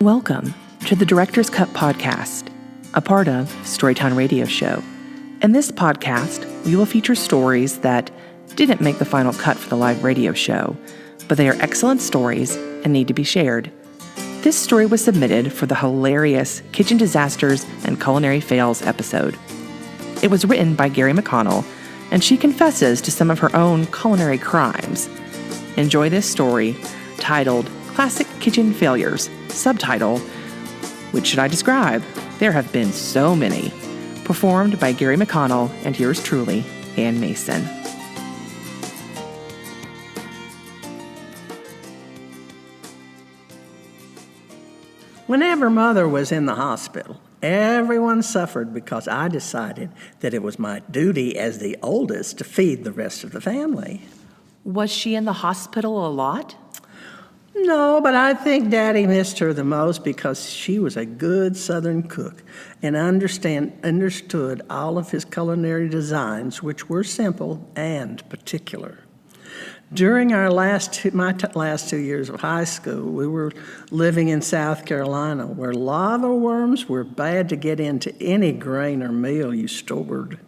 Welcome to the Director's Cut podcast, a part of Storytime Radio Show. In this podcast, we will feature stories that didn't make the final cut for the live radio show, but they are excellent stories and need to be shared. This story was submitted for the hilarious Kitchen Disasters and Culinary Fails episode. It was written by Guerry McConnell, and she confesses to some of her own culinary crimes. Enjoy this story, titled Classic Kitchen Failures, subtitle, Which Should I Describe? There have been so many. Performed by Guerry McConnell and yours truly, Ann Mason. Whenever Mother was in the hospital, everyone suffered because I decided that it was my duty as the oldest to feed the rest of the family. Was she in the hospital a lot? No, but I think Daddy missed her the most because she was a good Southern cook and understood all of his culinary designs, which were simple and particular. During my last 2 years of high school, we were living in South Carolina, where lava worms were bad to get into any grain or meal you stored.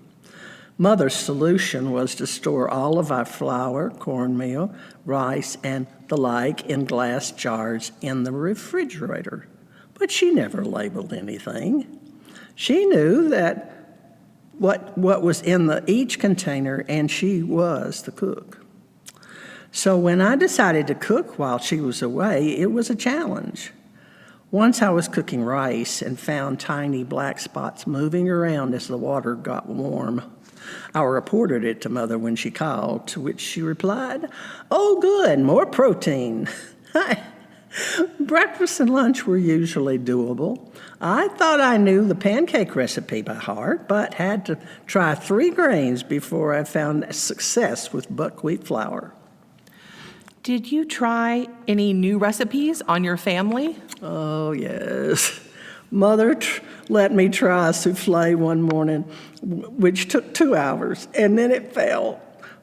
Mother's solution was to store all of our flour, cornmeal, rice, and the like in glass jars in the refrigerator. But she never labeled anything. She knew that what was in each container, and she was the cook. So when I decided to cook while she was away, it was a challenge. Once I was cooking rice and found tiny black spots moving around as the water got warm. I reported it to Mother when she called, to which she replied, "Oh, good, more protein." Breakfast and lunch were usually doable. I thought I knew the pancake recipe by heart, but had to try 3 grains before I found success with buckwheat flour. Did you try any new recipes on your family? Oh, yes. Mother let me try a souffle one morning, which took 2 hours, and then it fell.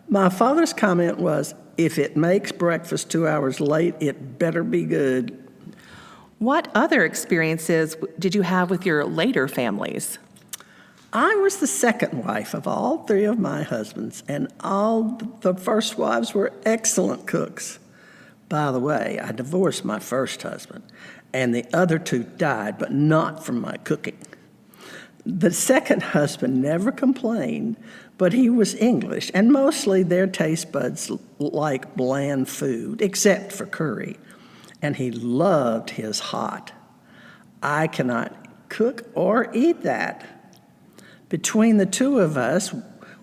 My father's comment was, if it makes breakfast 2 hours late, it better be good. What other experiences did you have with your later families? I was the second wife of all 3 of my husbands, and all the first wives were excellent cooks. By the way, I divorced my first husband, and the other 2 died, but not from my cooking. The second husband never complained, but he was English, and mostly their taste buds like bland food, except for curry, and he loved his hot. I cannot cook or eat that. Between the 2 of us,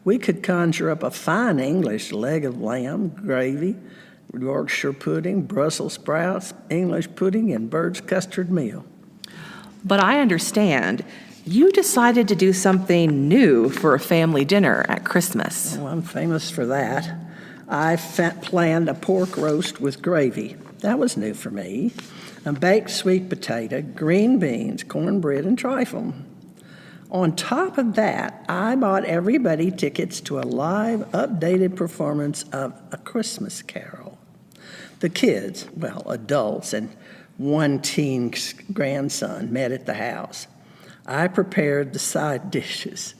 we could conjure up a fine English leg of lamb, gravy, Yorkshire pudding, Brussels sprouts, English pudding, and bird's custard meal. But I understand you decided to do something new for a family dinner at Christmas. Oh, I'm famous for that. I planned a pork roast with gravy. That was new for me. A baked sweet potato, green beans, cornbread, and trifle. On top of that, I bought everybody tickets to a live, updated performance of A Christmas Carol. The kids, adults, and 1 teen grandson met at the house. I prepared the side dishes,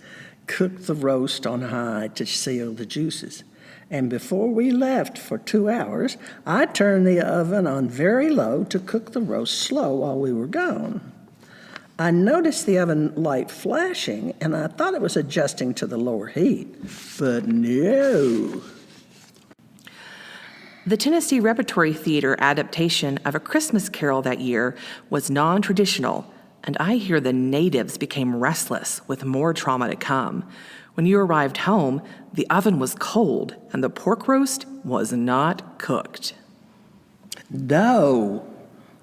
cooked the roast on high to seal the juices, and before we left for 2 hours, I turned the oven on very low to cook the roast slow while we were gone. I noticed the oven light flashing, and I thought it was adjusting to the lower heat, but no. The Tennessee Repertory Theater adaptation of A Christmas Carol that year was non-traditional, and I hear the natives became restless with more trauma to come. When you arrived home, the oven was cold, and the pork roast was not cooked. No.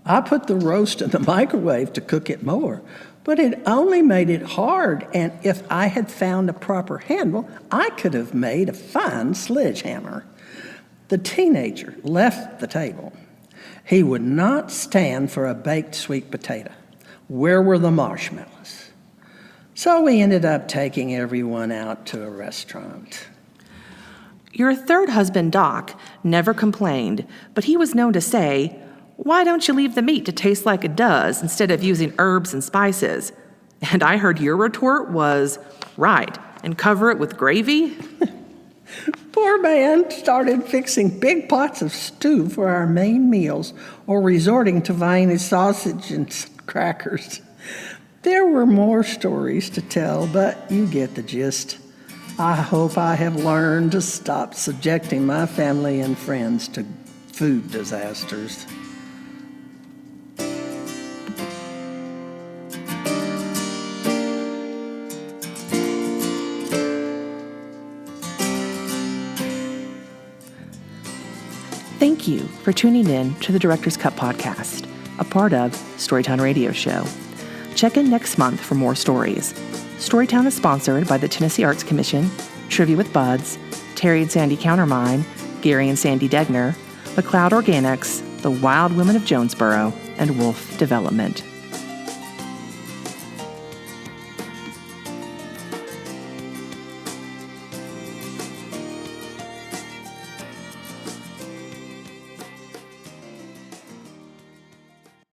I put the roast in the microwave to cook it more, but it only made it hard, and if I had found a proper handle, I could have made a fine sledgehammer. The teenager left the table. He would not stand for a baked sweet potato. Where were the marshmallows? So we ended up taking everyone out to a restaurant. Your third husband, Doc, never complained, but he was known to say, Why don't you leave the meat to taste like it does instead of using herbs and spices? And I heard your retort was, right, and cover it with gravy? Poor man started fixing big pots of stew for our main meals or resorting to buying his sausage and crackers. There were more stories to tell, but you get the gist. I hope I have learned to stop subjecting my family and friends to food disasters. Thank you for tuning in to the Director's Cut podcast, a part of Storytown Radio Show. Check in next month for more stories. Storytown is sponsored by the Tennessee Arts Commission, Trivia with Buds, Terry and Sandy Countermine, Gary and Sandy Degner, McLeod Organics, the Wild Women of Jonesboro, and Wolf Development.